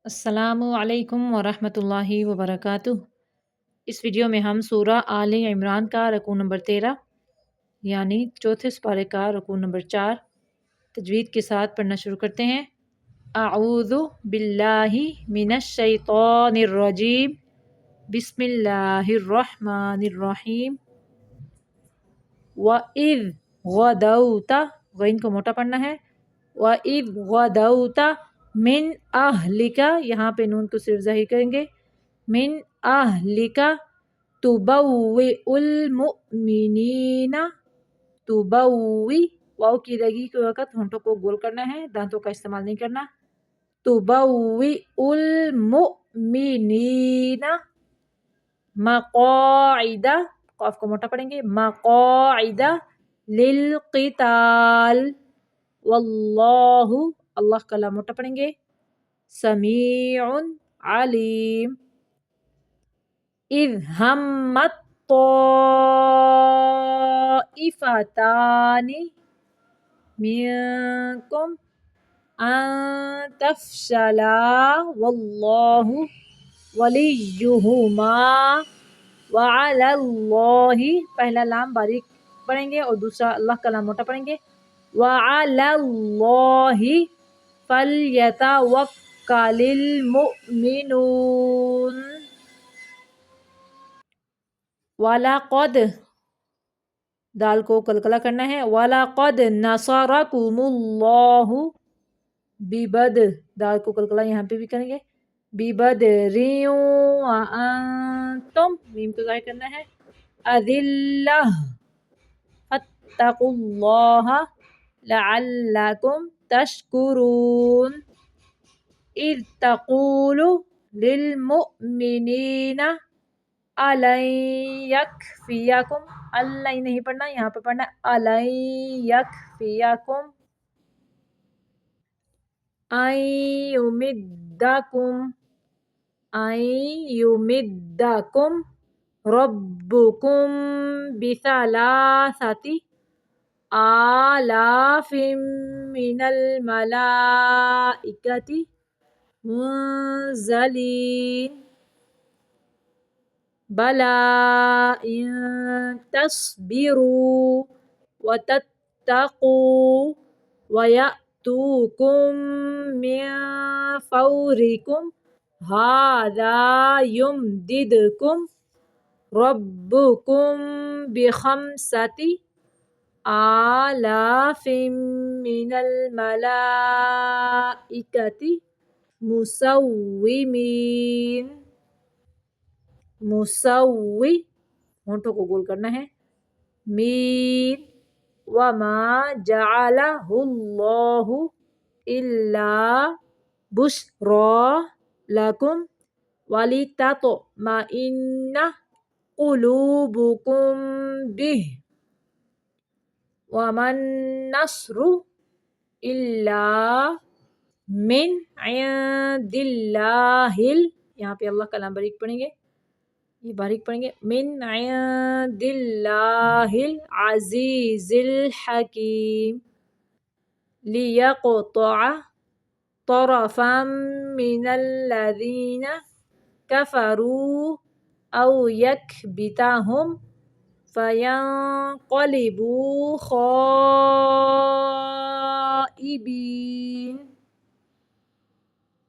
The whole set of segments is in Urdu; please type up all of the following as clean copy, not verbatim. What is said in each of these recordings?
السلام علیکم ورحمۃ اللہ وبرکاتہ۔ اس ویڈیو میں ہم سورہ آل عمران کا رکوع نمبر 13 یعنی چوتھے سپارے کا رکوع نمبر 4 تجوید کے ساتھ پڑھنا شروع کرتے ہیں۔ اعوذ باللہ من الشیطان الرجیم، بسم اللہ الرحمن الرحیم۔ وَإِذْ غَدَوْتَ، غین کو موٹا پڑھنا ہے۔ وَإِذْ غَدَوْتَ من اہلک، یہاں پہ نون کو صرف ظاہر کریں گے۔ من اہلک تبوئ المؤمنین، تبوئ، واؤ کی ادائیگی کے وقت ہونٹوں کو گول کرنا ہے، دانتوں کا استعمال نہیں کرنا۔ تبوئ المؤمنین مقاعد، قاف کو موٹا پڑھیں گے، مقاعد للقتال، واللہ، اللہ کا لام موٹا پڑھیں گے، سمیع علیم۔ اذ ہمت طائفتان منکم ان تفشلا واللہ ولیہما وعلی اللہ، پہلا لام باریک پڑھیں گے اور دوسرا اللہ کا لام موٹا پڑھیں گے، وعلی اللہ فلیتوکل المؤمنون۔ وَلَقَدْ، دال کو قلقلہ کرنا ہے، وَلَقَدْ نَصَرَكُمُ اللَّهُ بِبَدْرٍ، دال کو قلقلہ یہاں پہ بھی کریں گے، بِبَدْرٍ وَأَنْتُمْ، میم کو ظاہر کرنا ہے، أَذِلَّةٌ فَاتَّقُوا اللَّهَ لَعَلَّكُمْ تَشْكُرُونَ۔ اِذْ تَقُولُ لِلْمُؤْمِنِينَ أَلَنْ يَكْفِيَكُمْ، اللہ نہیں پڑھنا، یہاں پہ پڑھنا أَلَنْ يَكْفِيَكُمْ أَنْ يُمِدَّكُمْ رَبُّكُمْ بِثَلَاثَةِ آلَافٍ مِّنَ الْمَلَائِكَةِ مُنزَلِينَ، بَلَىٰ إِن تَصْبِرُوا وَتَتَّقُوا وَيَأْتُوكُم مِّن فَوْرِكُمْ هَٰذَا يُمْدِدْكُمْ رَبُّكُم بِخَمْسَةِ آلَافٍ مِّنَ الْمَلَائِكَةِ مُسَوِّمِينَ، مسوی، ہونٹوں کو گول کرنا ہے، مین، وما جعلہ اللہ الا بشرا لکم ولتطمئن قلوبکم بہ وما النصر الا من عند اللہ، یہاں پہ اللہ کا نام باریک پڑھیں گے، یہ باریک پڑھیں گے، من عند اللہ العزیز الحکیم، لیقطع طرفا من الذین کفروا او یکبتہم فینقلبوا خائبین،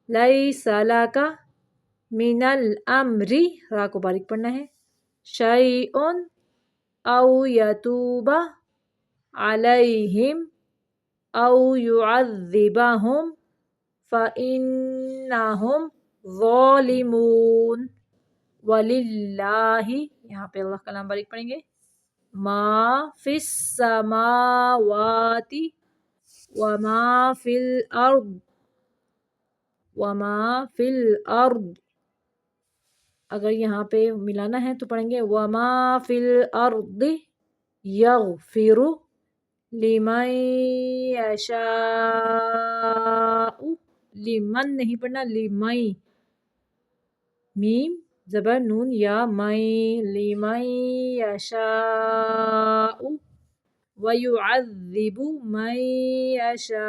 لیس لک من الامر، را کو باریک پڑھنا ہے، شیئن او یتوب علیہم او یعذبہم فإنہم ظالمون، وللہ، یہاں پہ اللہ کا نام باریک پڑھیں گے، ما فی السماوات وما فی الارض، وما فی الارض، اگر یہاں پہ ملانا ہے تو پڑھیں گے وما فی الارض یغفر لمن یشاء، لمن نہیں پڑھنا، لمن، میم زبر نون یا مین، لمن یشاء ویعذب من یشاء،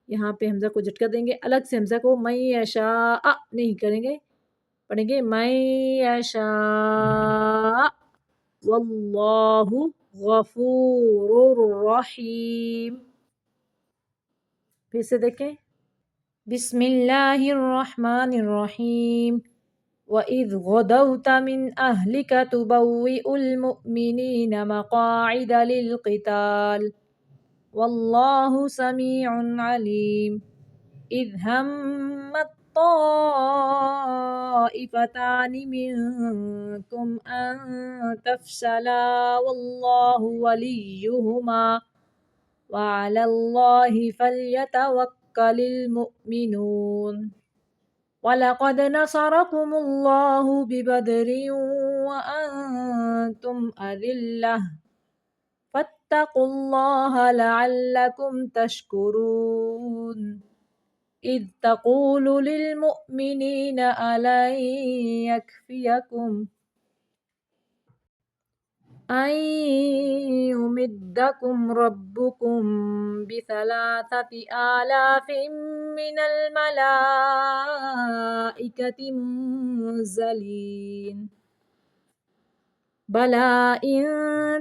یہاں پہ حمزہ کو جھٹکا دیں گے، الگ سے حمزہ کو من یشاء نہیں کریں گے، پڑھیں گے من یشاء واللہ غفور رحیم۔ پھر سے دیکھیں، بسم اللہ الرحمن الرحیم وَإِذْ غَدَوْتَ مِنْ أَهْلِكَ تُبَوِّئُ الْمُؤْمِنِينَ مَقَاعِدَ لِلْقِتَالِ وَاللَّهُ سَمِيعٌ عَلِيمٌ إِذْ هَمَّتْ طَائِفَتَانِ مِنْكُمْ أَنْ تَفْشَلَا وَاللَّهُ وَلِيُّهُمَا وَعَلَى اللَّهِ فَلْيَتَوَكَّلِ الْمُؤْمِنُونَ وَلَقَدْ نَصَرَكُمُ اللَّهُ بِبَدْرٍ وَأَنْتُمْ أَذِلَّةٌ فَاتَّقُوا اللَّهَ لَعَلَّكُمْ تَشْكُرُونَ إِذْ تَقُولُ لِلْمُؤْمِنِينَ أَلَنْ يَكْفِيَكُمْ أَنْ يُمِدَّكُمْ رَبُّكُمْ بِثَلَاثَةِ آلَافٍ مِّنَ الْمَلَائِكَةِ مُنزَلِينَ بَلَى إِن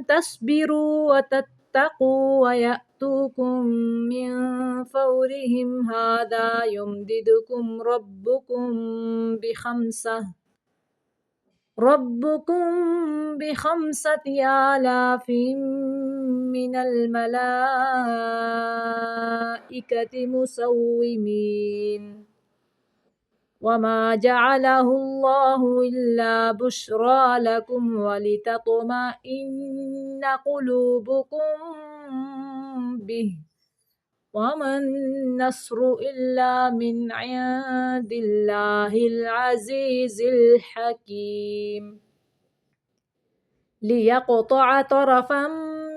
تَصْبِرُوا وَتَتَّقُوا وَيَأْتُوكُم مِّن فَوْرِهِمْ هَٰذَا يُمْدِدْكُمْ ربكم بخمسة آلاف من الملائكة مسومين وما جعله الله إلا بشرى لكم ولتطمئن قلوبكم به وما النصر إلا من عند الله العزيز الحكيم ليقطع طرفا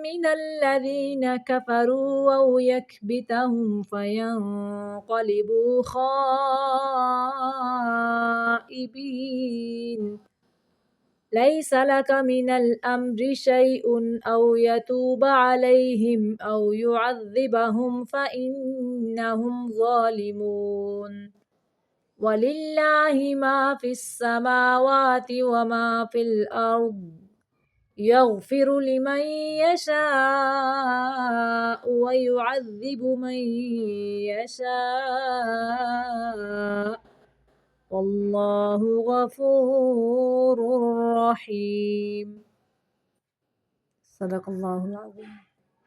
من الذين كفروا أو يكبتهم فينقلبوا خائبين ليس لك من الأمر شيء أو يتوب عليهم أو يعذبهم فإنهم ظالمون ولله ما في السماوات وما في الأرض يغفر لمن يشاء ويعذب من يشاء والله غفور رحيم صدق الله العظيم۔